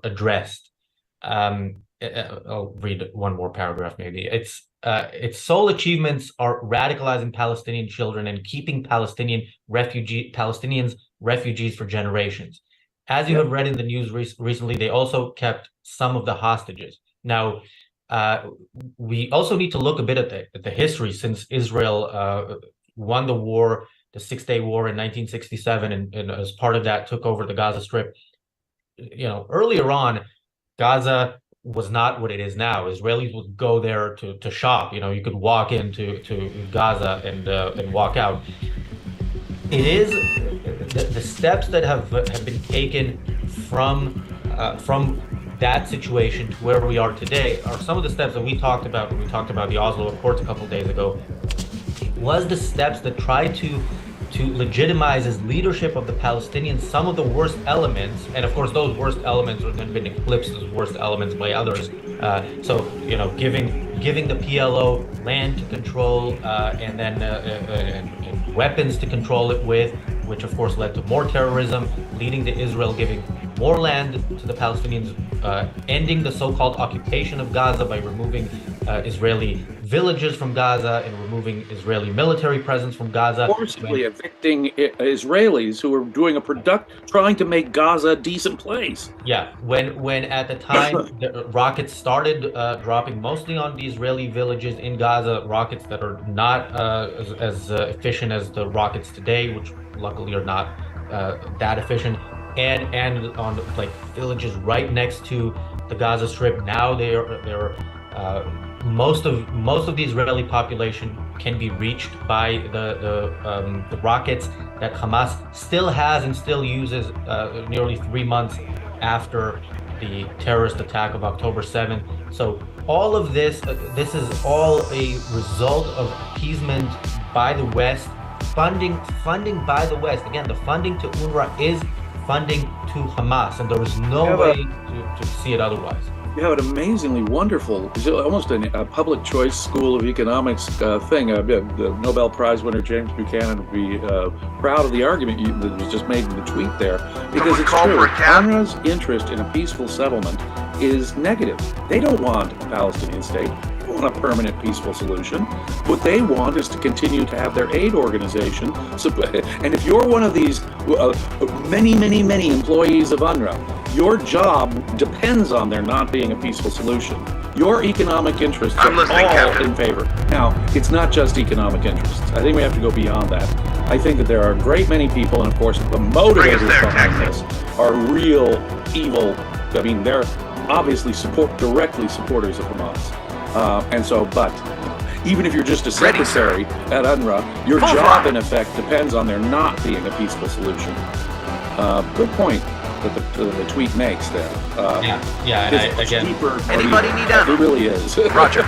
addressed. I'll read one more paragraph maybe. Its sole achievements are radicalizing Palestinian children and keeping Palestinians refugees for generations. As you have read in the news recently, they also kept some of the hostages. Now, we also need to look a bit at the history since Israel won the war, the Six-Day War in 1967, and as part of that took over the Gaza Strip. Earlier on, Gaza was not what it is now. Israelis would go there to shop. You could walk into Gaza and walk out. It is the steps that have been taken from that situation to where we are today are some of the steps that we talked about when we talked about the Oslo Accords a couple of days ago. It was the steps that tried to legitimize his leadership of the Palestinians, some of the worst elements, and of course those worst elements have been eclipsed as worst elements by others. Giving the PLO land to control and then and weapons to control it with, which of course led to more terrorism, leading to Israel giving more land to the Palestinians, ending the so-called occupation of Gaza by removing Israeli villages from Gaza and removing Israeli military presence from Gaza. Forcibly evicting Israelis who were doing trying to make Gaza a decent place. Yeah, when at the time the rockets started dropping mostly on the Israeli villages in Gaza, rockets that are not as efficient as the rockets today, which luckily are not that efficient. And on villages right next to the Gaza Strip. Now they're most of the Israeli population can be reached by the rockets that Hamas still has and still uses nearly 3 months after the terrorist attack of October 7th. So all of this is all a result of appeasement by the West, funding by the West. Again, the funding to UNRWA is funding to Hamas, and there is no way to see it otherwise. You have an amazingly wonderful, almost a public choice school of economics thing. The Nobel Prize winner James Buchanan would be proud of the argument that was just made in the tweet there, because it's true. UNRWA's interest in a peaceful settlement is negative. They don't want a Palestinian state. They don't want a permanent peaceful solution. What they want is to continue to have their aid organization. And if you're one of these many employees of UNRWA, your job depends on there not being a peaceful solution. Your economic interests are all in favor. Now, it's not just economic interests. I think we have to go beyond that. I think that there are a great many people, and of course the motivators behind this are real evil. I mean, they're obviously directly supporters of Hamas. But even if you're just a secretary at UNRWA, your job in effect depends on there not being a peaceful solution. Good point that the tweet makes there. And again, anybody need that? It really is. Roger. I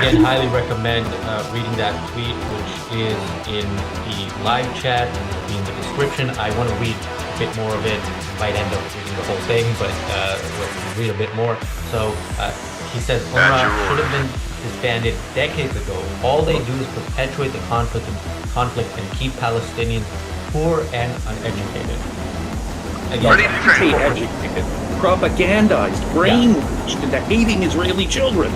again highly recommend reading that tweet, which is in the live chat and will be in the description. I want to read a bit more of it. Might end up reading the whole thing, but we'll read a bit more. So he says, UNRWA should have been disbanded decades ago. All they do is perpetuate the conflict and keep Palestinians poor and uneducated. Again, educated, propagandized, brainwashed into hating Israeli children.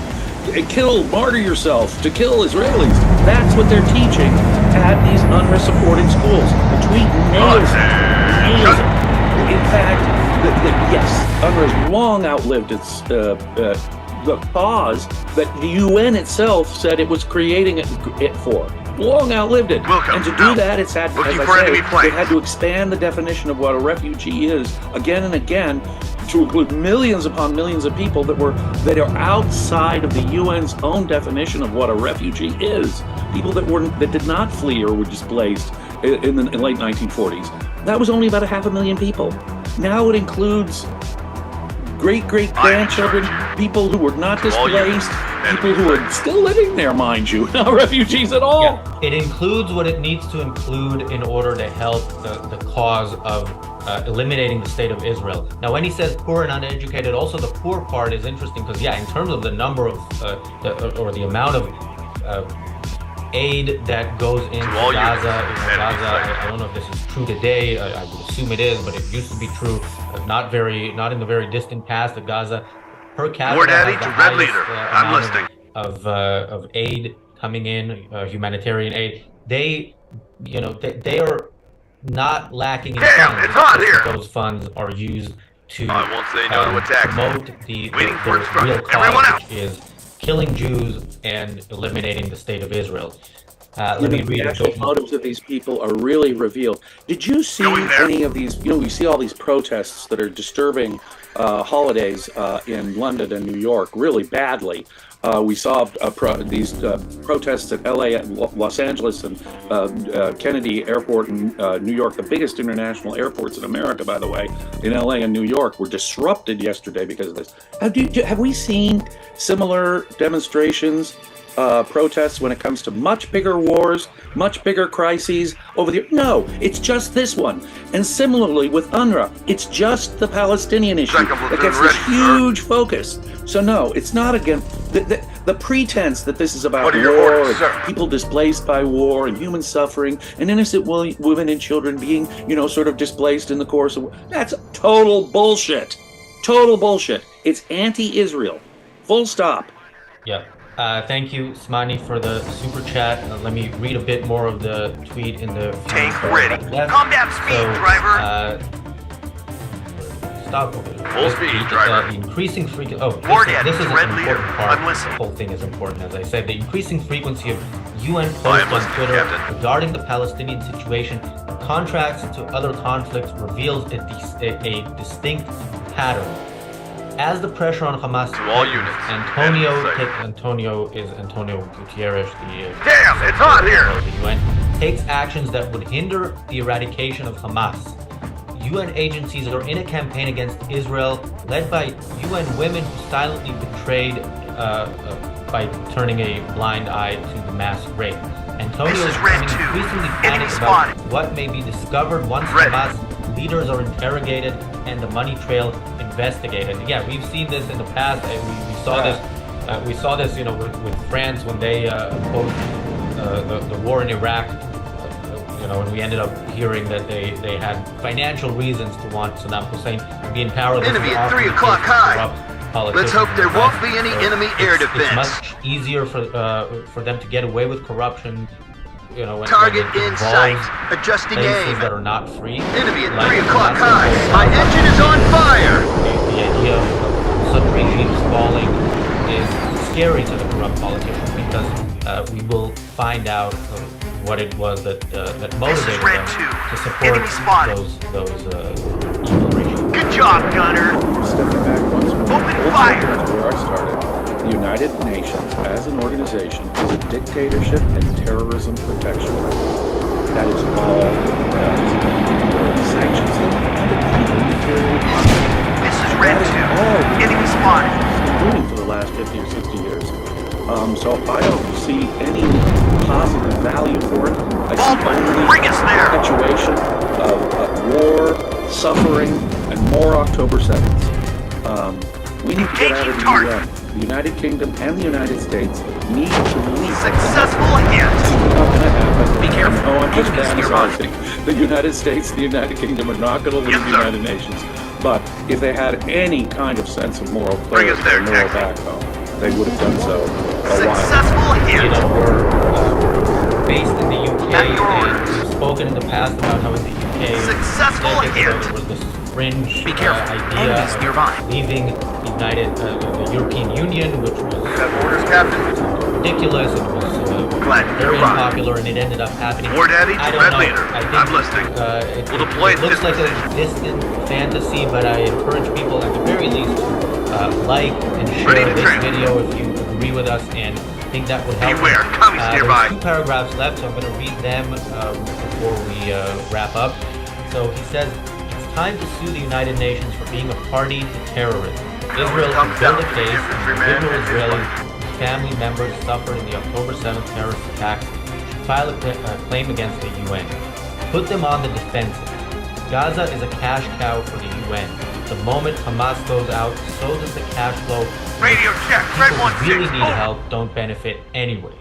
Martyr yourself to kill Israelis. That's what they're teaching at these UNRWA-supported schools. The tweet nails it. In fact, yes, UNRWA's long outlived its the cause that the UN itself said it was creating it for. Long outlived it. And to do that, it's had, as I say, they had to expand the definition of what a refugee is again and again to include millions upon millions of people that are outside of the UN's own definition of what a refugee is. People that did not flee or were displaced in the late 1940s. That was only about 500,000 people. Now it includes great-grandchildren, people who were not displaced, people who are still living there, mind you, not refugees at all. Yeah, it includes what it needs to include in order to help the cause of eliminating the state of Israel. Now, when he says poor and uneducated, also the poor part is interesting because, in terms of the number of, the amount of aid that goes into Gaza, I don't know if this is true today, I would assume it is, but it used to be true not in the very distant past, that Gaza per capita War Daddy has the to Red highest Leader. I'm amount listening. of aid coming in, humanitarian aid. They are not lacking in Damn, funds. it's hot just here. that those funds are used to I won't say no to attacks. promote the Waiting for real instructions. cause, Everyone out. which is killing Jews and eliminating the state of Israel. Let me read The a actual bit. motives of these people are really revealed. Did you see Going there. any of these? We see all these protests that are disturbing holidays in London and New York really badly. We saw these protests at LA, Los Angeles, and Kennedy Airport in New York, the biggest international airports in America, by the way, in LA and New York, were disrupted yesterday because of this. Have we seen similar demonstrations, protests when it comes to much bigger wars, much bigger crises over the? No, it's just this one. And similarly with UNRWA, it's just the Palestinian issue that gets this huge focus. So no, it's not again the pretense that this is about What are your war orders, sir? and people displaced by war and human suffering and innocent women and children being, sort of displaced in the course of. That's total bullshit. Total bullshit. It's anti-Israel. Full stop. Yeah. Thank you, Smani, for the super chat. Let me read a bit more of the tweet in the Tank ready. Combat speed, driver. Stop. Full speed, driver. The increasing frequency. Oh, War this Daddy is to an Red important Leader. part. I'm listening. The whole thing is important, as I said. The increasing frequency of UN I am posts on listening, Twitter Captain. regarding the Palestinian situation, contrasts to other conflicts, reveals a distinct pattern. As the pressure on Hamas To all units. Antonio Gutierrez, Damn, it's hot here. of the UN, takes actions that would hinder the eradication of Hamas. UN agencies are in a campaign against Israel, led by UN women who silently betrayed by turning a blind eye to the mass rape. Antonio This is is Red becoming 2. increasingly Enemy panicked about spotted. what may be discovered once Ready. Hamas leaders are interrogated and the money trail investigated. And yeah, we've seen this in the past. We saw this. We saw this, with France when they opposed the war in Iraq. And we ended up hearing that they had financial reasons to want Saddam Hussein to be in power. This Enemy is at often 3 the o'clock case with high. corrupt Let's hope politicians there in the won't West. be any So enemy air it's defense. much easier for them to get away with corruption. When Target it in involves sight. Adjusting places aim. that are not free. Enemy at Like 3 o'clock Hamas. high. My engine is on fire. The idea of such regimes falling is scary to the corrupt politicians because we will find out what it was that motivated Red them 2. to support Enemy spotted. those evil regimes. Good job, Gunner. Stepping back once more. Open We'll fire. start where I started. The United Nations, as an organization, is a dictatorship and terrorism protection. That is all it does. It sanctions them and it imperial conflict. This is Red 2. Enemy spotted. Including for the last 50 or 60 years. So I don't see any positive value for it. I see only Bring us there. perpetuation of war, suffering, and more October 7th. We need to get out of the UN. The United Kingdom and the United States need to leave. Successful hit. It's not going to happen. Be careful. No, I'm just Enemies nearby. fantasizing. The United States, the United Kingdom are not going to leave Yes, the sir. United Nations. But if they had any kind of sense of moral Bring us clarity there, and moral Texas. backbone, they would have done so a while. Successful hit. We're based in the UK At your and orders. we've spoken in the past about how in the UK Successful decades ago, hit. there was this fringe Be careful. idea Enemies of nearby. leaving the European Union, which was Got orders, Captain. ridiculous. It was Glad you're very right. unpopular, and it ended up happening. War Daddy to I don't Red know. Leader. I think I'm listening. We'll deploy it looks like a disposition. distant fantasy, but I encourage people at the very least to like and share Ready to this train. video if you agree with us and think that would help. Beware, commies nearby. There's 2 paragraphs left, so I'm going to read them before we wrap up. So he says, it's time to sue the United Nations for being a party to terrorism. Israel can comes build down a to case the and infantryman individual and his Israelis whose family members suffered in the October 7th terrorist attacks should file a claim against the UN. Put them on the defensive. Gaza is a cash cow for the UN. The moment Hamas goes out, so does the cash flow. Radio check. Red People 1-6. who really need Over. help don't benefit anyway.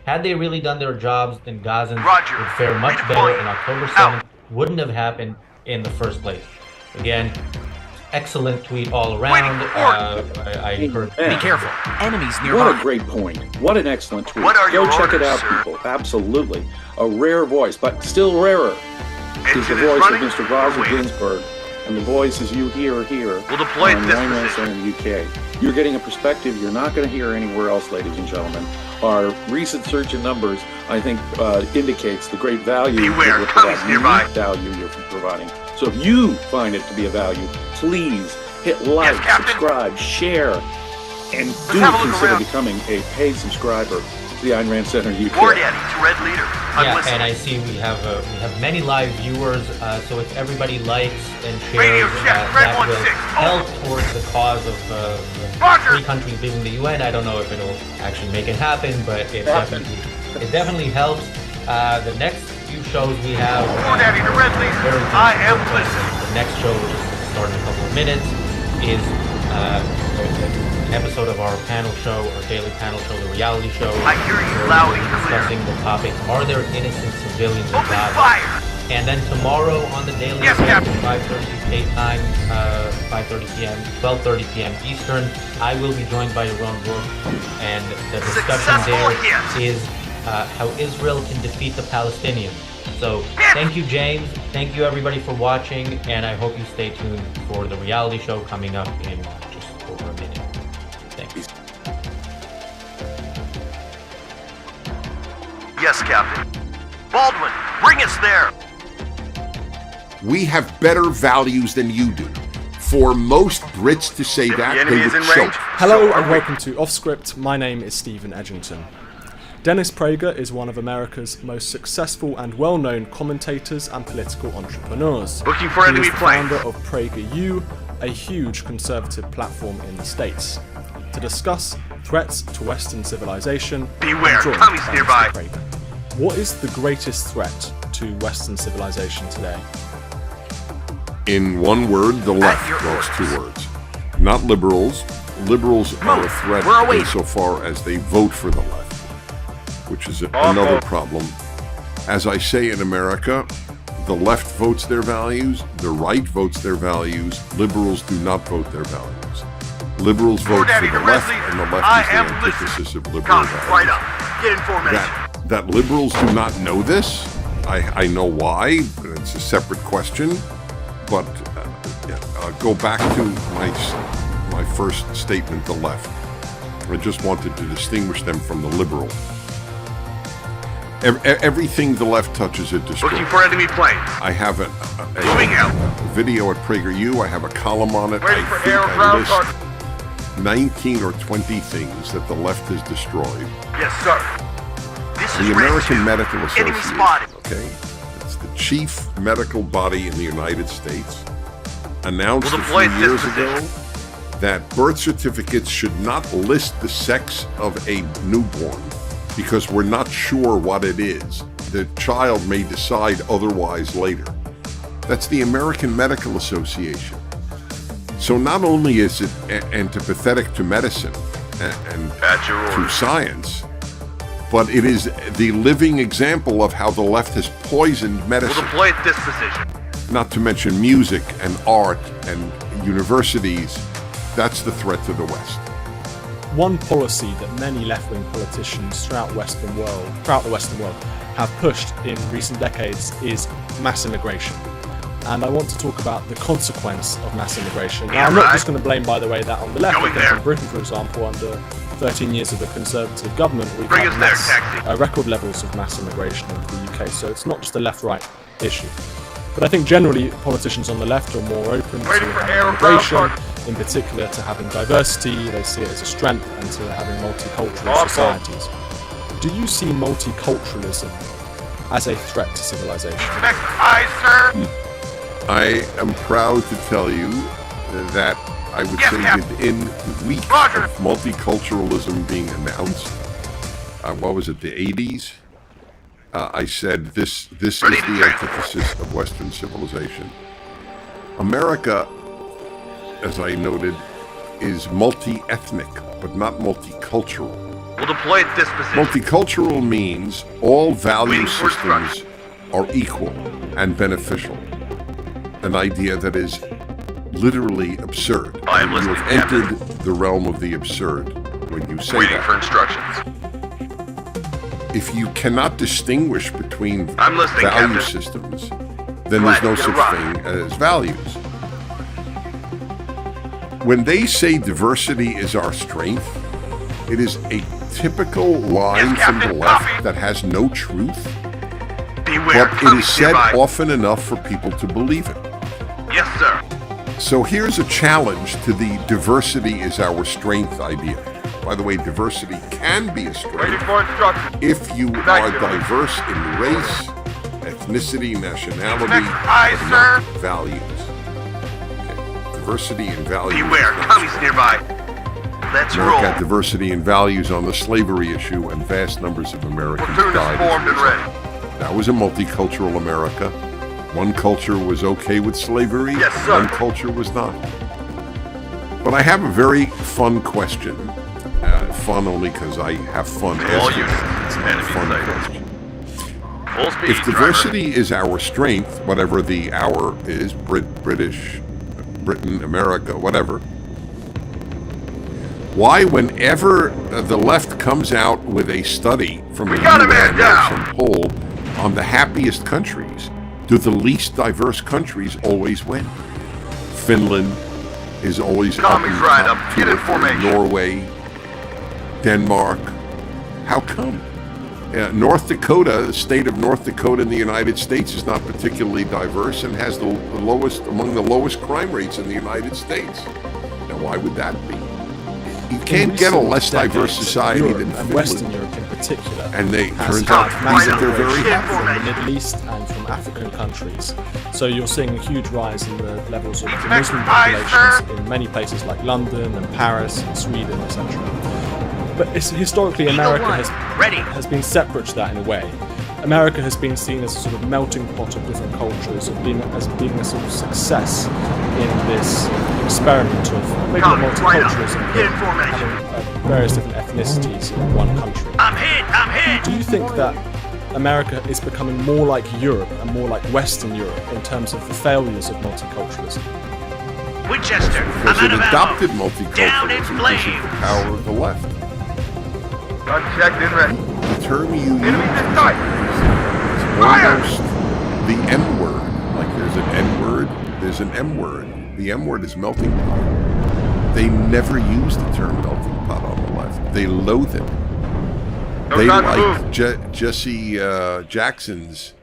Had they really done their jobs, then Gazans Roger. would fare much Redeploy. better, and October Out. 7th wouldn't have happened in the first place. Again, excellent tweet all around. I encourage. Be careful. Enemies nearby. What a great point. What an excellent tweet. What are Go your check it orders, out, sir? people. Absolutely. A rare voice, but still rarer, is the Engine voice running. of Mr. Rosa Wait. Ginsburg. And the voices you hear here We'll deploy on at this Rhino position. in the UK. You're getting a perspective you're not going to hear anywhere else, ladies and gentlemen. Our recent search in numbers, I think, indicates the great value Beware, that we're commies providing, nearby. unique value you're providing. So if you find it to be a value, please hit like, Yes, Captain. subscribe, share, and do have a look consider around. becoming a paid subscriber to the Ayn Rand Center UK. War Daddy to Red Leader. I'm Yeah, listening. and I see we have many live viewers. So if everybody likes and Radio shares, check, Red that will 16, help towards the cause of the Roger. three countries leaving the UN. I don't know if it'll actually make it happen, but it definitely helps. The next few shows we have. War Daddy to Red Leader. very I am interesting. listening. The next show, which is starting in a couple of minutes, is an episode of our panel show, our daily panel show, the reality show. I hear you where loud we're and clear. discussing the topic: are there innocent civilians in Open Gaza? fire. And then tomorrow on the daily Yes, show, Captain. 5:30 UK time, 5:30 p.m., 12:30 p.m. Eastern, I will be joined by Yaron Brook, and the discussion Successful there hit. is how Israel can defeat the Palestinians. So thank you, James. Thank you, everybody, for watching, and I hope you stay tuned for the reality show coming up in just over a minute. Thanks. Yes, Captain. Baldwin, bring us there. We have better values than you do. For most Brits to say that, enemy they is would in choke. range. Hello So are and we. welcome to Off Script. My name is Stephen Edgington. Dennis Prager is one of America's most successful and well-known commentators and political entrepreneurs. Looking for He enemy is the planes. founder of PragerU, a huge conservative platform in the States. To discuss threats to Western civilization, Beware, I'm joined commies by nearby. Mr. Prager. What is the greatest threat to Western civilization today? In one word, the left. your Well, it's orders. two words. Not liberals. Liberals are a threat We're awaiting. insofar as they vote for the left, which is another problem. As I say in America, the left votes their values, the right votes their values, liberals do not vote their values. Liberals vote for Daddy, the the Red left, Leader. and the left I is the am antithesis of liberal Comms, values. right up. Get information. That liberals do not know this, I know why, but it's a separate question. But go back to my first statement, the left. I just wanted to distinguish them from the liberal. Everything the left touches, it destroys. Looking for enemy planes. I have Moving out. video at PragerU. I have a column on it. Ready I for think air I ground list target. 19 or 20 things that the left has destroyed. Yes, sir. This is The Red American 2. Medical Enemy Association, spotted. okay? It's the chief medical body in the United States, announced We'll a deploy few at years this ago that birth certificates should not list the sex of a newborn because we're not sure what it is. The child may decide otherwise later. That's the American Medical Association. So not only is it antipathetic to medicine and At your to orders. science, but it is the living example of how the left has poisoned We'll medicine. deploy at this position. Not to mention music and art and universities. That's the threat to the West. One policy that many left-wing politicians throughout the Western world have pushed in recent decades is mass immigration. And I want to talk about the consequence of mass immigration. Now, I'm not right. just going to blame, by the way, that on the left, Going because there. in Britain, for example, under 13 years of a Conservative government, we've Bring had us there, taxi. record levels of mass immigration into the UK. So it's not just a left-right issue. But I think generally politicians on the left are more open Ready to for having air immigration, ground in particular to having diversity. They see it as a strength, and to having multicultural Awesome. societies. Do you see multiculturalism as a threat to civilization? Next eye, sir. I am proud to tell you that I would Yes, say Captain. within weeks Roger. of multiculturalism being announced, what was it, the 80s? I said this is Ready to the track. antithesis of Western civilization. America, as I noted, is multi-ethnic, but not multicultural. We'll deploy at this position. Multicultural means all value Waiting for systems are equal and beneficial. An idea that is literally absurd. I am You listening, have Captain. entered the realm of the absurd when you say Waiting that. for instructions. If you cannot distinguish between I'm listening, value Captain. systems, then there's no Get a such rock. thing as values. When they say diversity is our strength, it is a typical line Yes, from the Captain. left Copy. that has no truth, Beware, but it coming is said nearby. often enough for people to believe it. Yes, sir. So here's a challenge to the diversity is our strength idea. By the way, diversity can be a strength for instructions. if you night, are gentlemen. diverse in race, ethnicity, nationality, Next eye, but not sir. values. Okay. Diversity and values. Beware, is not commies strength. nearby. Let's America roll. had diversity and values on the slavery issue, and vast numbers of Americans Platoon died. is as a formed and result. ready. That was a multicultural America. One culture was okay with slavery, Yes, sir. one culture was not. But I have a very fun question. Fun only because I have fun All asking. units, it. It's not a enemy fun sighted. question. Full speed, If diversity is our strength, whatever the our is, British, Britain, America, whatever, why whenever the left comes out with a study from a got a man UN or down. some poll on the happiest countries, do the least diverse countries always win? Finland is always Commies up in right top up. Get two in or three. formation. Norway, Denmark. How come? North Dakota, the state of North Dakota in the United States, is not particularly diverse and has the lowest, among the lowest crime rates in the United States. Now, why would that be? You can't get a less diverse society Europe than and Finland. Western Europe in particular. And they has turns had out massive that they're very migration happy. from the Middle East and from African countries. So you're seeing a huge rise in the levels of the Next Muslim eye, populations in many places like London and Paris and Sweden, etc. But it's, historically, America has been separate to that in a way. America has been seen as a sort of melting pot of different cultures, as being a sort of success in this experiment of maybe not multiculturalism, but having various different ethnicities in one country. I'm hit. Do you think that America is becoming more like Europe and more like Western Europe in terms of the failures of multiculturalism? Winchester, Because it adopted Down in multiculturalism because of flames. the power of the left. Unchecked and ready. The term you use Enemies in sight. is almost the M word. Like there's an N word, there's an M word. The M word is melting pot. They never use the term melting pot on the left. They loathe it. They time to like move. Jesse Jackson's,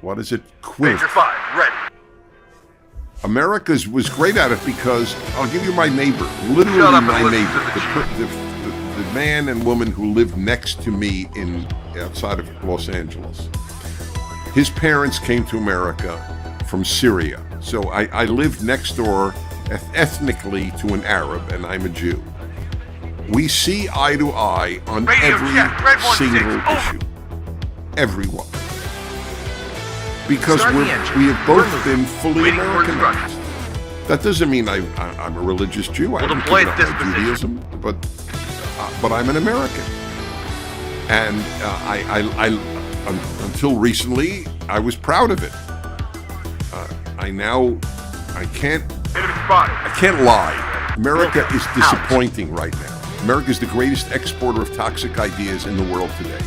what is it, quilt. Major 5, ready. America's was great at it because I'll give you my neighbor, literally Shut up and my listen neighbor, to the the man and woman who lived next to me in outside of Los Angeles. His parents came to America from Syria, so I lived next door ethnically to an Arab, and I'm a Jew. We see eye to eye on Radio every check, Red 16, single over. issue, everyone, because Start the we engine. have both been fully Waiting for Americanized. That doesn't mean I'm a religious Jew. I We'll don't deploy give up at my this Judaism, but I'm an American, and until recently I was proud of it. I can't lie. America is disappointing right now. America is the greatest exporter of toxic ideas in the world today.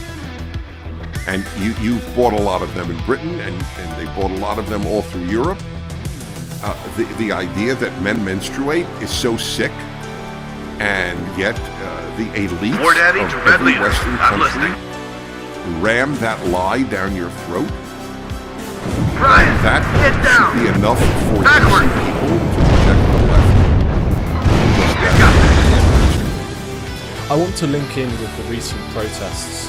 And you've bought a lot of them in Britain, and they bought a lot of them all through Europe. The idea that men menstruate is so sick, and yet the elites War Daddy of to Red every Leader. Western I'm country listening. ram that lie down your throat. Ryan, That get down. should be enough for Backward. decent people to reject the left. I want to link in with the recent protests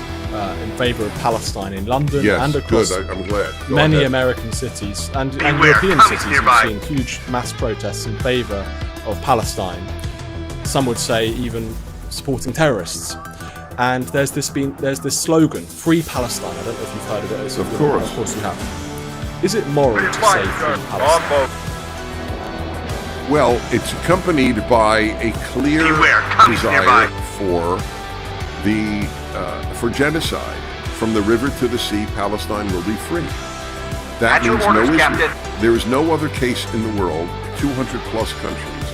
in favour of Palestine in London Yes, and across good. I'm glad. Go many ahead. American cities and Beware, European commies cities. nearby. We've seen huge mass protests in favour of Palestine. Some would say even supporting terrorists. And there's this slogan, "Free Palestine." I don't know if you've heard of it. Of course. Of course you have. Is it moral to say free Palestine? Well, it's accompanied by a clear Beware, commies desire nearby. for genocide. From the river to the sea, Palestine will be free. That At your means orders, no Israel. Captain. There is no other case in the world 200 plus countries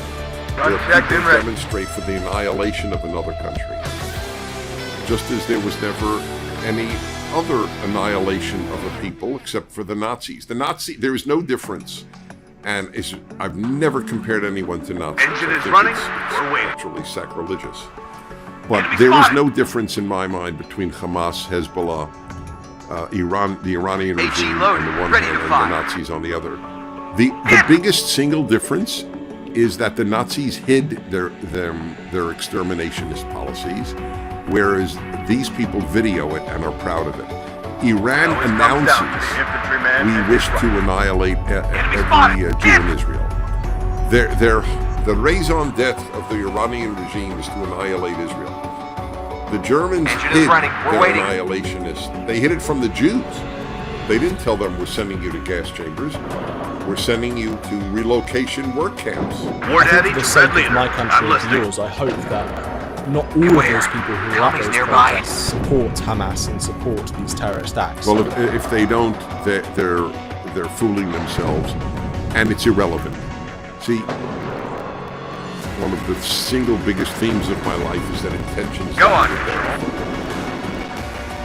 where people demonstrate for the annihilation of another country. Just as there was never any other annihilation of a people except for the Nazis. There is no difference. And I've never compared anyone to Nazis. Engine is running. We're waiting. Actually sacrilegious. But there is no difference in my mind between Hamas, Hezbollah, Iran, the Iranian regime on the one hand, and the Nazis on the other. The biggest single difference is that the Nazis hid their exterminationist policies, whereas these people video it and are proud of it. Iran announces we wish to annihilate every Jew in Israel. The raison d'etre of the Iranian regime is to annihilate Israel. The Germans hid their annihilationists. They hid it from the Jews. They didn't tell them we're sending you to gas chambers. We're sending you to relocation work camps. I think for the sake of my country and yours, I hope that not all of those people who are at those protests support Hamas and support these terrorist acts. Well, if they don't, they're fooling themselves, and it's irrelevant. See, one of the single biggest themes of my life is that intentions. Go on.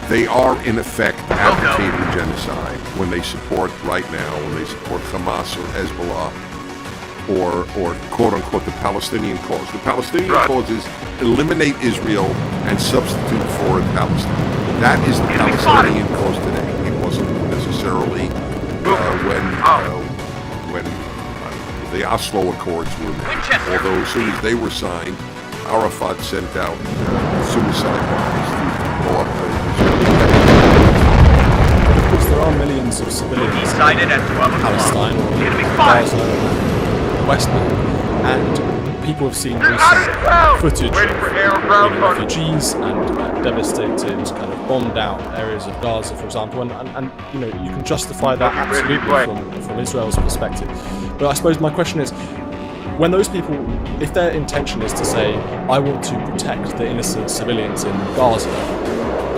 They are in effect advocating genocide when they support Hamas or Hezbollah or quote unquote the Palestinian cause. The Palestinian cause is eliminate Israel and substitute for Palestine. That is the Palestinian cause today. It wasn't necessarily when the Oslo Accords were made. Although as soon as they were signed, Arafat sent out suicide bombers to blow up the Of course, there are millions of civilians in Palestine or Gaza, West Bank, and people have seen recent footage of refugees and devastated, kind of bombed out areas of Gaza, for example, and you know, you can justify that absolutely from Israel's perspective. But I suppose my question is, when those people, if their intention is to say, I want to protect the innocent civilians in Gaza,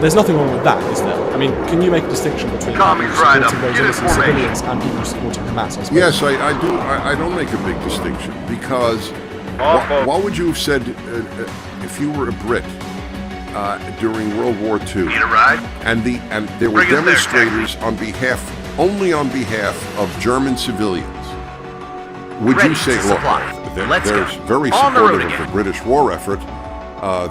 there's nothing wrong with that, is there? I mean, can you make a distinction between people supporting those innocent civilians and people supporting Hamas, I suppose? Yes, I do. I don't make a big distinction because what would you have said if you were a Brit during World War II and there were demonstrators only on behalf of German civilians? Would you say, look, they're very supportive of the British war effort.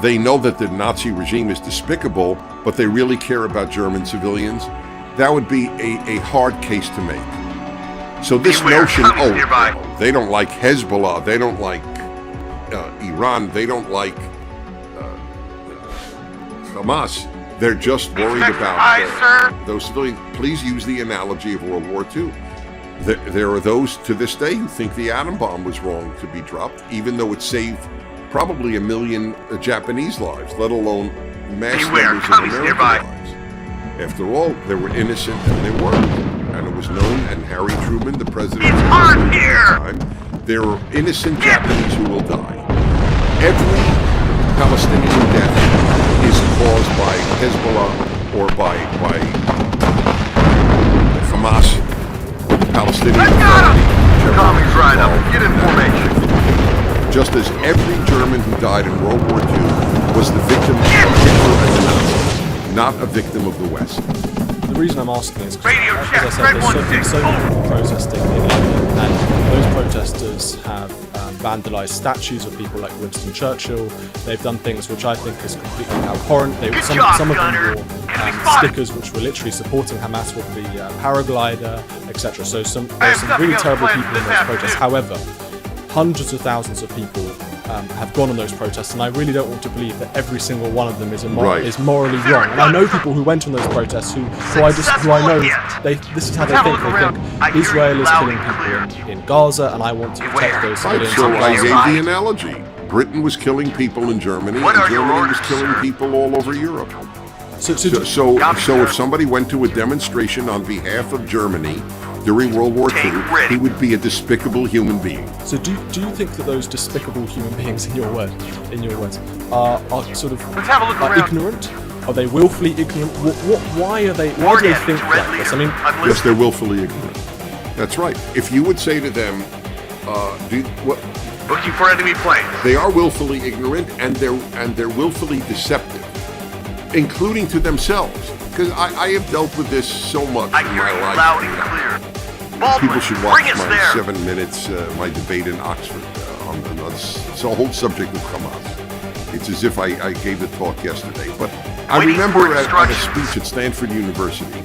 They know that the Nazi regime is despicable, but they really care about German civilians? That would be a hard case to make. So this notion, they don't like Hezbollah, they don't like Iran, they don't like Hamas. They're just worried about those civilians. Please use the analogy of World War II. There are those to this day who think the atom bomb was wrong to be dropped, even though it saved probably 1 million Japanese lives, let alone mass numbers of American lives. After all, they were innocent and they weren't. And it was known, and Harry Truman, the president at the time, there are innocent Japanese who will die. Every Palestinian death is caused by Hezbollah or by Hamas or the Palestinian Authority. Tommy's right up. Get in formation. Just as every German who died in World War II was the victim of Hitler and the Nazis, not a victim of the West. The reason I'm asking is because, as I said, there's so many people protesting in London, and those protesters have vandalised statues of people like Winston Churchill. They've done things which I think is completely abhorrent. Some of them wore stickers which were literally supporting Hamas with the paraglider, etc. So there's some really terrible people in those protests. However, hundreds of thousands of people have gone on those protests, and I really don't want to believe that every single one of them is morally wrong. And I know people who went on those protests who I know this is how they think. They think Israel is killing people in Gaza, and I want to protect those civilians. So I gave the analogy. Britain was killing people in Germany, and Germany was killing people all over Europe. So if somebody went to a demonstration on behalf of Germany during World War II, he would be a despicable human being. So do you think that those despicable human beings, in your words, are sort of ignorant? Are they willfully ignorant? Why do they think like this? I mean, yes, they're willfully ignorant. That's right. If you would say to them, what? Looking for enemy planes. They are willfully ignorant, and they're willfully deceptive, including to themselves. Because I have dealt with this so much I in hear my you life. loud and clear. Baldwin, People should watch bring us my there. 7 minutes, my debate in Oxford. It's a whole subject of Hamas. It's as if I gave the talk yesterday. But I Waiting remember for at a instructions. speech at Stanford University,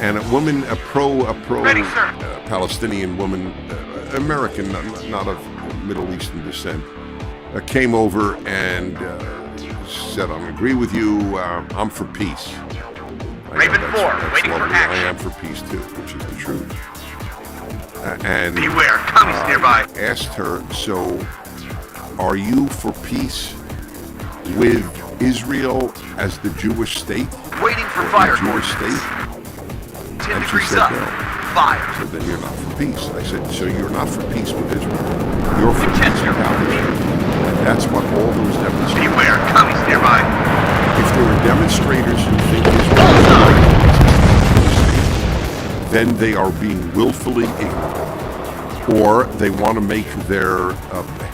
and a woman, a pro Ready, sir. Palestinian woman, American, not of Middle Eastern descent, came over and said, "I agree with you. I'm for peace." Raven 4, waiting for lovely. action. I am for peace too, which is the truth. And Beware, commies nearby. asked her, "So, are you for peace with Israel as the Jewish state, Waiting for or fire the Jewish coordinates. state?" 10 And she degrees said up. no. Fire. So then you're not for peace. I said, so you're not for peace with Israel. You're for peace without Israel. And that's what all those demonstrators. Beware, commies nearby. If there are demonstrators who think Israel is right, then they are being willfully ignorant. Or they want to make their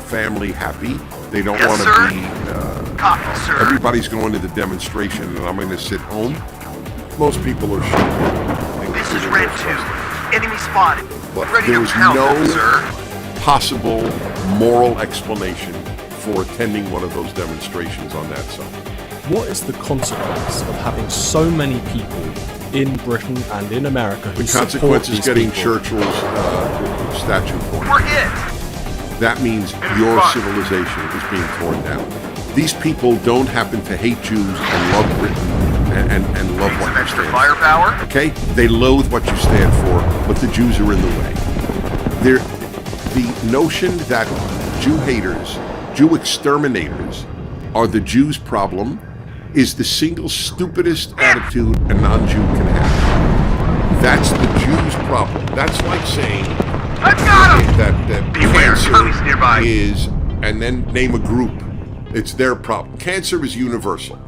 family happy. They don't Yes, want sir. to be. Copy, sir. Everybody's going to the demonstration, and I'm going to sit home. Most people are shooting. This is Red 2. Enemy spotted. But Ready there to was pound no them, sir. possible moral explanation for attending one of those demonstrations on that side. What is the consequence of having so many people in Britain and in America who The support consequence is these getting people? Churchill's statue We're torn. hit. That means your civilization is being torn down. These people don't happen to hate Jews and love Britain and love Need what some you extra stand firepower. for. Okay? They loathe what you stand for, but the Jews are in the way. The notion that Jew haters, Jew exterminators, are the Jews' problem is the single stupidest attitude a non-Jew can have. That's the Jews' problem. That's like saying I got him. that Beware, commies cancer nearby. is, and then name a group. It's their problem. Cancer is universal.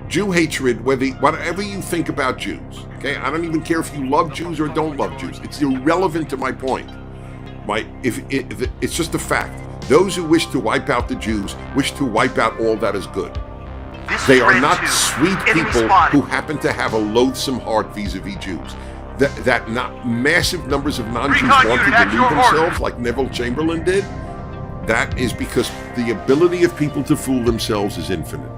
Jew hatred, whatever you think about Jews, okay? I don't even care if you love Jews or don't love Jews. It's irrelevant to my point. It's just a fact. Those who wish to wipe out the Jews wish to wipe out all that is good. This They is are Red not 2. sweet Enemy people spotted. who happen to have a loathsome heart vis-a-vis Jews. That not massive numbers of non-Jews Recon want to unit at delude your themselves orders. like Neville Chamberlain did. That is because the ability of people to fool themselves is infinite.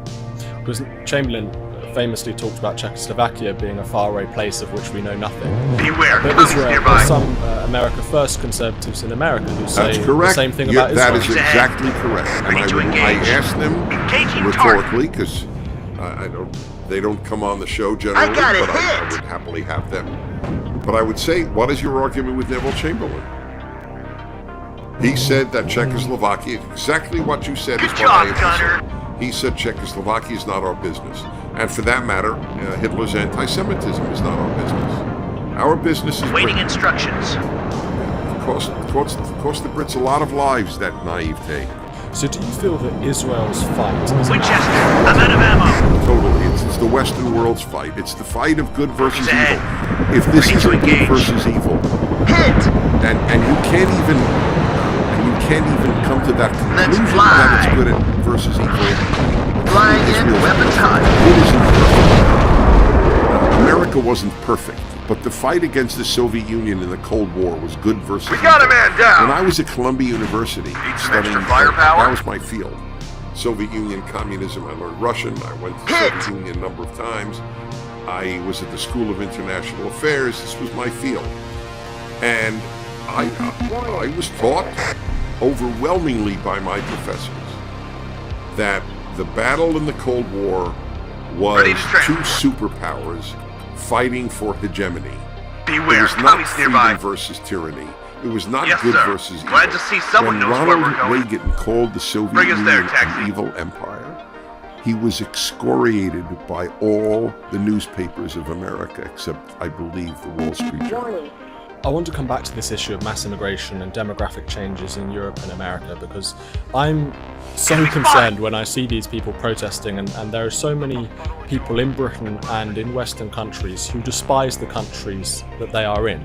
Because Chamberlain famously talked about Czechoslovakia being a faraway place of which we know nothing. Beware, But commies Israel, nearby. there's some America First conservatives in America who say That's correct. the same thing Yeah, about that Israel. is exactly correct. And Ready to I engage. asked them Engaging rhetorically because they don't come on the show generally, I got it but I hit. would happily have them. But I would say, what is your argument with Neville Chamberlain? He said that Czechoslovakia, exactly what you said Good is what job, I have Gunner. said. He said Czechoslovakia is not our business. And for that matter, Hitler's anti-Semitism is not our business. Our business is Waiting Britain. instructions. Cost the Brits a lot of lives, that naivete. So do you feel that Israel's fight is an Winchester, I'm out of ammo. Totally. It's the Western world's fight. It's the fight of good versus Enemies evil. ahead. If this Ready is to a good engage. versus evil, Hit. and you can't even come to that Let's conclusion fly. that it's good at versus evil. Flying in, Israel's weapons hot. It isn't perfect. America wasn't perfect, but the fight against the Soviet Union in the Cold War was good versus We got evil. a man down. When I was at Columbia University some studying, extra firepower? that was my field. Soviet Union, communism. I learned Russian. I went to the Hit. Soviet Union a number of times. I was at the School of International Affairs. This was my field. And I was taught overwhelmingly by my professors that the battle in the Cold War was Ready to train. two superpowers fighting for hegemony. It Beware, was not commies freedom nearby. versus tyranny. It was not Yes, good sir. versus evil. Glad to see someone when knows where Ronald we're going. Reagan called the Soviet Bring us there, Union taxi. an evil empire, he was excoriated by all the newspapers of America, except, I believe, the Wall Street Journal. I want to come back to this issue of mass immigration and demographic changes in Europe and America because I'm so concerned when I see these people protesting and there are so many people in Britain and in Western countries who despise the countries that they are in.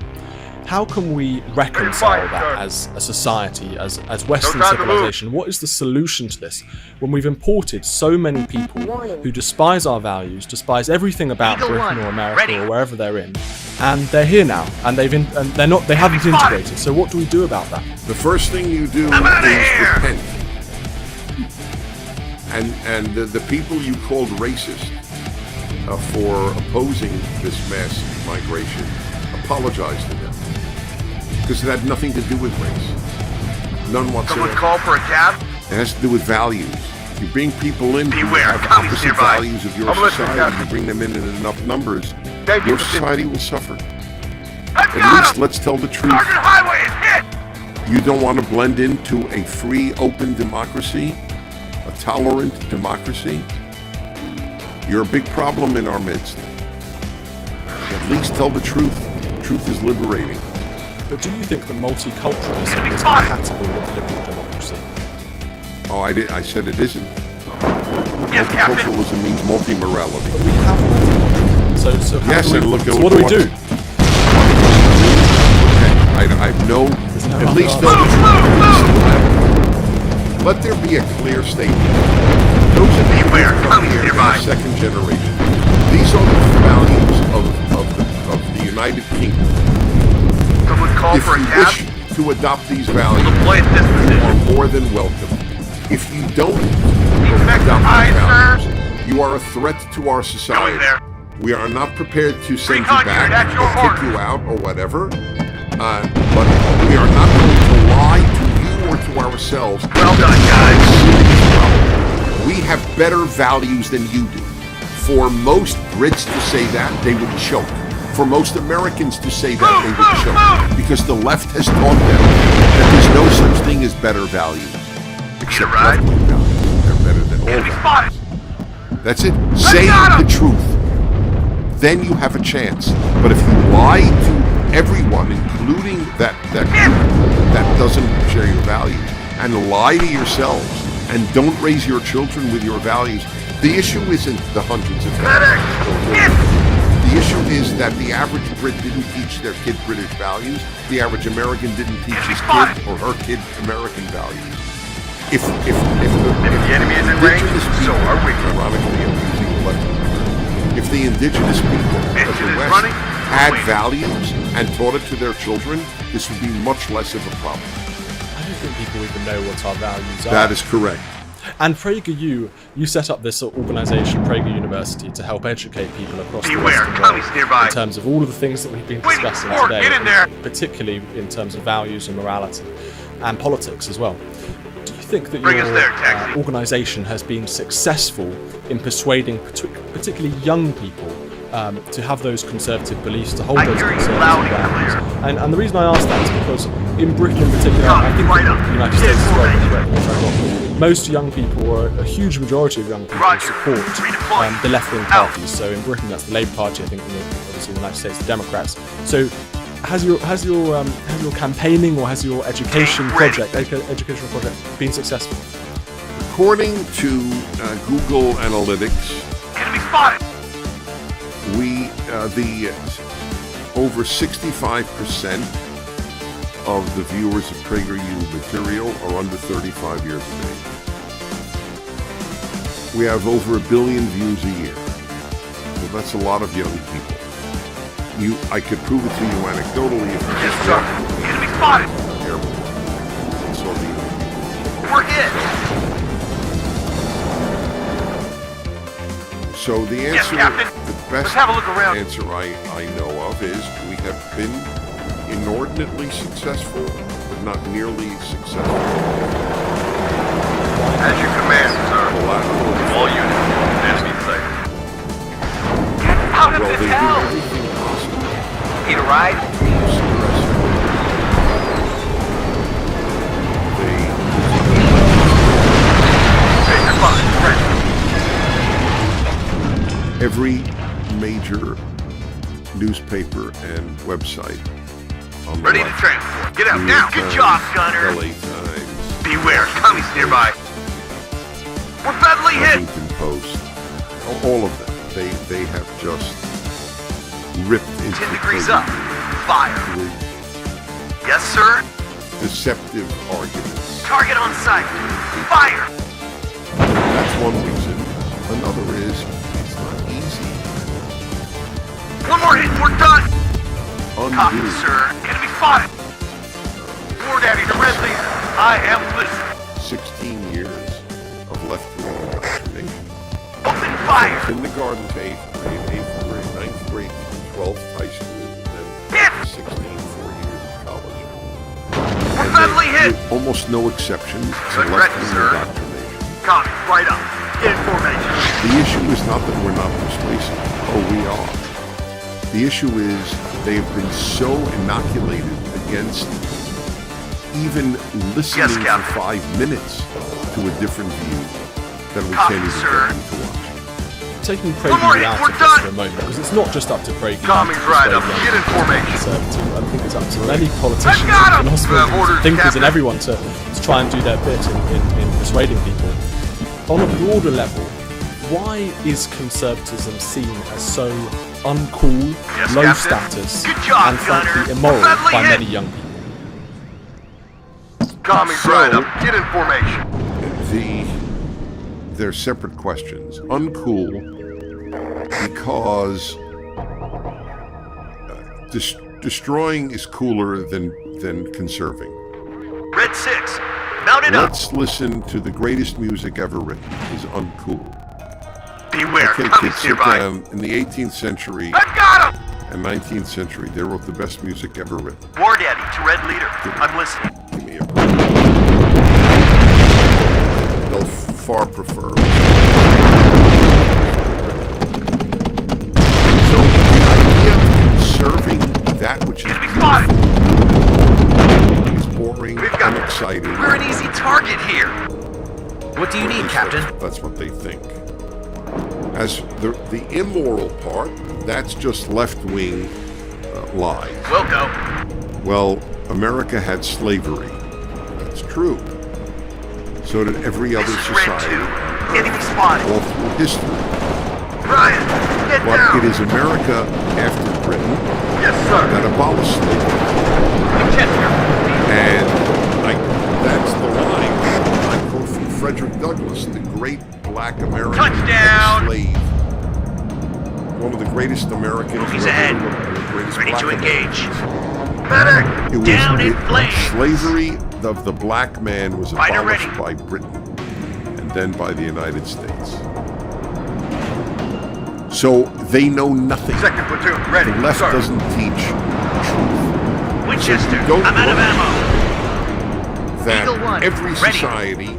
How can we reconcile that as a society, as Western civilization? What is the solution to this when we've imported so many people who despise our values, despise everything about Britain or America or wherever they're in, and they're here now and they haven't integrated? So what do we do about that? The first thing you do is repent. And the people you called racist for opposing this mass migration, apologize to them. Because it had nothing to do with race. None whatsoever. Someone call for a cab? It has to do with values. You bring people in who Beware, have commies opposite nearby. values of your I'm listening, society. Captain. You bring them in enough numbers, Thank you, your Captain. society will suffer. I've At got least him! let's tell the truth. Sergeant Highway is hit! You don't want to blend into a free, open democracy, a tolerant democracy. You're a big problem in our midst. At least tell the truth. Truth is liberating. But do you think that multiculturalism is compatible with liberal democracy? Oh, I said it isn't. Yes, Captain. Multiculturalism means multi-morality. We have multiculturalism. So how Yes, do we, and look at so what do we do? I know, no at least other tell the truth. Let there be a clear statement. Those are the Beware, people commies here in nearby. the second generation. These are the values of the United Kingdom. Someone call If for a you cab? wish to adopt these values, Deploy at you disposition. are more than welcome. If you don't Expect adopt eyes, these sir. values, you are a threat to our Going society. there. We are not prepared to send you Recon back unit at your or kick orders. you out or whatever. But we are not going to lie to you or to ourselves. Well done, guys. We have better values than you do. For most Brits to say that, they would choke. For most Americans to say that, they would choke. Because the left has taught them that there's no such thing as better values. Except right. left-wing values. They're better than all Enemy values. spotted! That's it. Say got the him. truth. Then you have a chance. But if you lie to everyone, including that group that doesn't share your values, and lie to yourselves, and don't raise your children with your values, the issue isn't the hundreds of thousands. The issue is that the average Brit didn't teach their kid British values. The average American didn't teach his kid or her kid American values. If the enemy is in range, indigenous so people, are we. ironically, I'm using the left. If the indigenous people of Engine the is West running. had Wait. values and taught it to their children, this would be much less of a problem. I don't think people even know what our values are. That is correct. And PragerU, you set up this organisation, Prager University, to help educate people across the Beware, Western commies world nearby. in terms of all of the things that we've been Waiting discussing for it, today, get in there. particularly in terms of values and morality, and politics as well. Do you think that Bring us your there, taxi. organisation has been successful in persuading particularly young people to have those conservative beliefs, to hold I those hear you conservative loud and values? clear. And the reason I ask that is because in Britain in particular, I think Right in up. the United States as well, correct me if I'm wrong, most young people, or a huge majority of young people, Roger. support Redeploy. the left-wing Out. parties. So in Britain, that's the Labour Party. I think obviously in the United States, the Democrats. So has your campaigning or has your educational project been successful? According to Google Analytics, Enemy spotted! over 65% of the viewers of PragerU material are under 35 years of age. We have over 1 billion views a year. Well, that's a lot of young people. I could prove it to you anecdotally if you Yes, just sir. walk Enemy spotted! airport. That's all the young people. We're hit! So the Yes, answer, Captain. the best Let's have a look around. answer I know of is we have been inordinately successful, but not nearly successful. As your command, sir. Collateral. All units, enemy sight. Out of Well, this they do hell! everything possible Need a ride? to suppress it. You're fine. Ready. Every major newspaper and website on the Ready to left, transport. Get out New now. York Good Times, job, Gunner. LA Times, Beware, commies nearby. We're badly hit. Washington Post, all of them. They have just ripped into 10 degrees Prager up. Fire. with Yes, sir. deceptive arguments. Target on sight. Fire! That's one reason. Another is it's not easy. One more hit and we're done. Copy, Undo. sir. Enemy spotted. War Daddy to Red Leader. I am listening. 16 years of left-wing indoctrination. Open fire. Kindergarten to 8th grade, 8th grade, 9th grade, 12th high school, and Hit. then 16, 4 years of college. We're And badly hit. with almost no exceptions to Good record, left-wing sir. indoctrination. Copy. Right up. Get in formation. The issue is not that we're not persuasive. Oh, we are. The issue is they have been so inoculated against even listening Yes, for Captain. 5 minutes to a different view that we Copy, can't even sir. get them to watch. Taking One more Prague hit, out we're of this done. for a moment, because it's not just up to Prague. Coming right up. Get in formation. Conservative. I think it's up to many politicians, I've got 'em. and philosophers, You have orders, and thinkers, and Captain. everyone to try and do their bit in persuading people. On a broader level, why is conservatism seen as so uncool, Yes, low Captain. status, Good job, and frankly Gunner. immoral Badly by hit. many young people? Coming So- right up. Get in formation. They're separate questions. Uncool because destroying is cooler than conserving. Red 6. Mount it up. Let's listen to the greatest music ever written is uncool. Beware. Okay, Coming kids, sit nearby. down. In the 18th century I've got him. and 19th century, they wrote the best music ever written. War Daddy to Red Leader. I'm listening. Give me a break. They'll far prefer. So the idea of conserving that which is Enemy spotted. beautiful is boring, We've got unexciting. We're an easy target here. What do you At need, least Captain? That's what they think. As the immoral part, that's just left-wing lies. We'll go. Well, America had slavery. That's true. So did every other This is Red society 2. Enemy spotted. all through history. Ryan, get But down. it is America after Britain Yes, sir. that abolished slavery. And that's the line I quote from Frederick Douglass, the great black American Touchdown! slave. One of the greatest Americans. Movies who ever ahead. lived, one of the greatest Ready black to engage. Americans. Medic! It was Down in flames. slavery of the black man was Fighter abolished ready. by Britain and then by the United States. So they know nothing. Second platoon, ready. The left sir. doesn't teach truth. Winchester, Don't I'm out of look ammo. That Eagle one, every ready. society,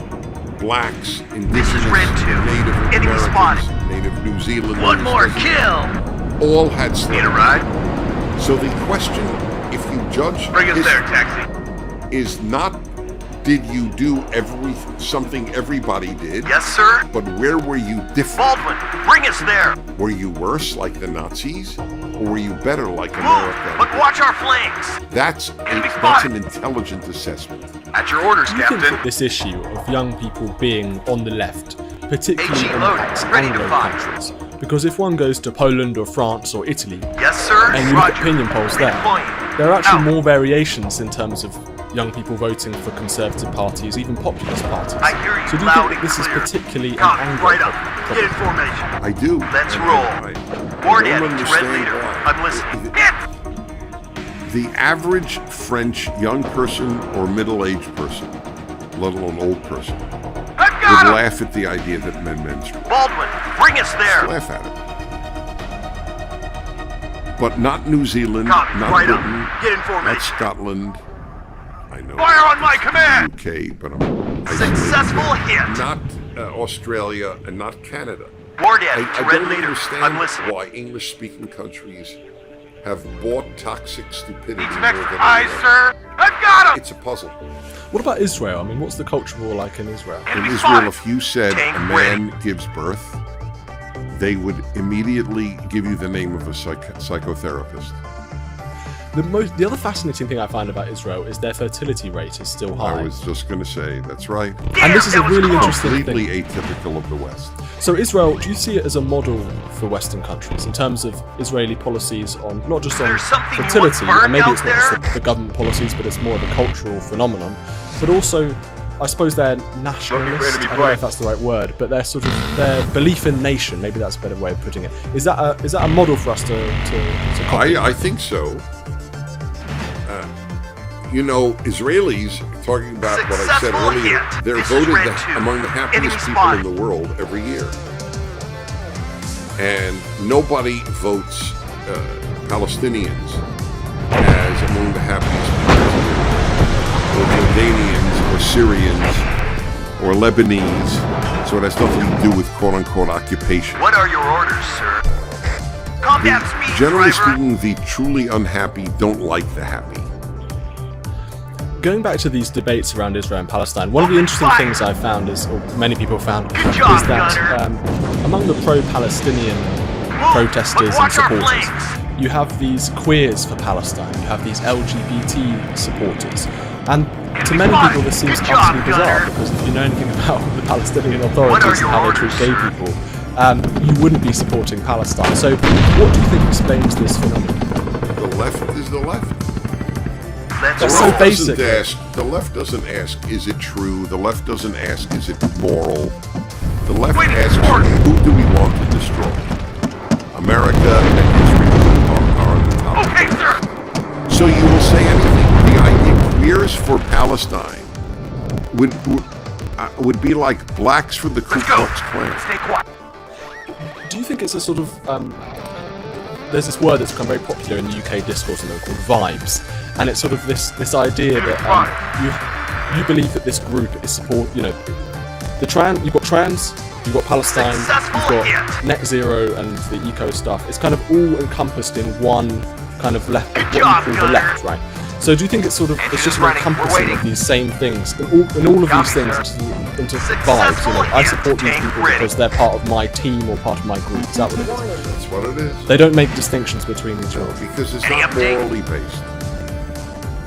blacks, This indigenous, is Red 2. Native Enemy Americans, spotted. Native New Zealanders, One more doesn't- kill. all had Need a slavery. ride? So the question, if you judge Bring us there, history, taxi. is not did you do something everybody did, Yes, sir. but where were you different? Baldwin, bring us there. Were you worse like the Nazis, or were you better like Move, America? but watch our flanks. That's Enemy an spotted. intelligent assessment. At your orders, Do you think Captain. that this issue of young people being on the left particularly HE loaded, impacts ready to Anglo fire. countries? Because if one goes to Poland or France or Italy, Yes, sir. and you look at Roger. opinion polls there, Redeploying. there are actually Out. more variations in terms of young people voting for conservative parties, even populist parties. I hear you So do you loud think that and this is clear. particularly an Copy, Anglo right up. problem? Get in formation. I do. Let's And roll. I War don't Daddy to Red understand Leader. why. I'm listening. Hit! The average French young person or middle-aged person, let alone old person, I've would got him. laugh at the idea that men menstruate. Baldwin, bring us there. Laugh at it. But not New Zealand, Copy, not right up. Britain, Get in not formation. Scotland. I know. Fire on my command. UK, but I'm Successful hit. not Australia and not Canada. War I Daddy to Red don't Leader. understand I'm listening. why English-speaking countries have bought toxic stupidity Needs more next than eyes, anyone. sir. I've got him. It's a puzzle. What about Israel? I mean, what's the culture war like in Israel? In Enemy Israel, spotted. if you said Tank a man gives birth, they would immediately give you the name of a psychotherapist. The other fascinating thing I find about Israel is their fertility rate is still high. I was just going to say, that's right. And this is a really interesting Completely thing. atypical of the West. So Israel, do you see it as a model for Western countries in terms of Israeli policies on not just on There's something you fertility, want and maybe burned it's out not just there? the government policies, but it's more of a cultural phenomenon, but also, I suppose they're nationalist. I don't know if that's the right word, but they're sort of their belief in nation. Maybe that's a better way of putting it. Is that a model for us to copy? I think so. Israelis, talking about what I said Successful earlier, hit. they're This is voted red two. among the happiest Enemy people spotted. in the world every year. And nobody votes Palestinians as among the happiest people, or Jordanians, or Syrians, or Lebanese. So it has nothing to do with quote-unquote occupation. What are your orders, sir? Calm down, speed, Generally driver. speaking, the truly unhappy don't like the happy. Going back to these debates around Israel and Palestine, one of the interesting things I found is, or many people found, Good job, is that Gunner. among the pro-Palestinian protesters and watch our supporters, flanks. you have these queers for Palestine, you have these LGBT supporters, and to many people this seems Good job, utterly bizarre, Gunner. because if you know anything about the Palestinian What authorities are and your how they orders, treat gay sir? people, you wouldn't be supporting Palestine. So what do you think explains this phenomenon? The left is the left. Let's That's roll. so basic. The left doesn't ask, is it true? The left doesn't ask, is it moral? The left Wait, asks, Ford. who do we want to destroy? America and Israel are on the top. Okay, sir. So you will say anything. The idea queers for Palestine would be like blacks for the Ku Let's go. Klux Klan. Stay quiet. Do you think it's a sort of there's this word that's become very popular in the UK discourse and called vibes, and it's sort of this idea that you believe that this group is support. You've got trans, you've got Palestine, Successful you've got hit. net zero and the eco stuff. It's kind of all encompassed in one kind of left, what you job, call the Gunner. left, right? So do you think it's sort of it's just an running. We're encompassing waiting. of these same things in all of Copy, these things sir. into vibes? Successful I hit. support these Tank people ready. because they're part of my team or part of my group. Is that what it is? That's what it is. They don't make distinctions between each other. Because it's Any not update? morally based.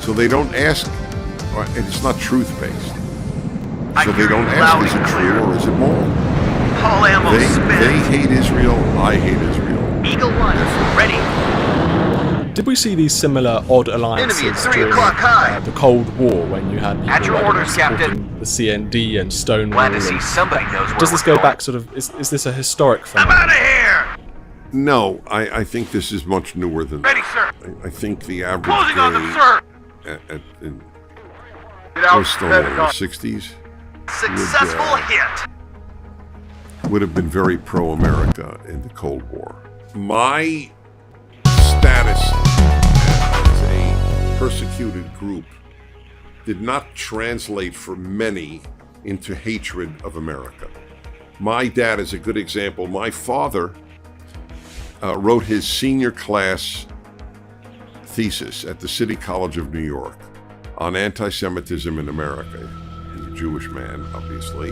So they don't ask, and it's not truth based. I So they hear don't you ask, loud is and it clear. true or is it moral? All ammo They spent. hate Israel, I hate Israel. Eagle 1, ready. Did we see these similar odd alliances Enemy at 3 during o'clock high. the Cold War when you had people At your like orders, supporting Captain. the CND and Stonewall? Glad to see and- somebody knows where Does this we're go going. back sort of? Is this a historic I'm phenomenon? out of here. No, I think this is much newer than Ready, that. sir. I think the average Closing on them, gay sir. in Get out. Stonewall in the 60s Successful hit. would have been very pro-America in the Cold War. My status as a persecuted group did not translate for many into hatred of America. My dad is a good example. My father wrote his senior class thesis at the City College of New York on anti-Semitism in America. He's a Jewish man, obviously.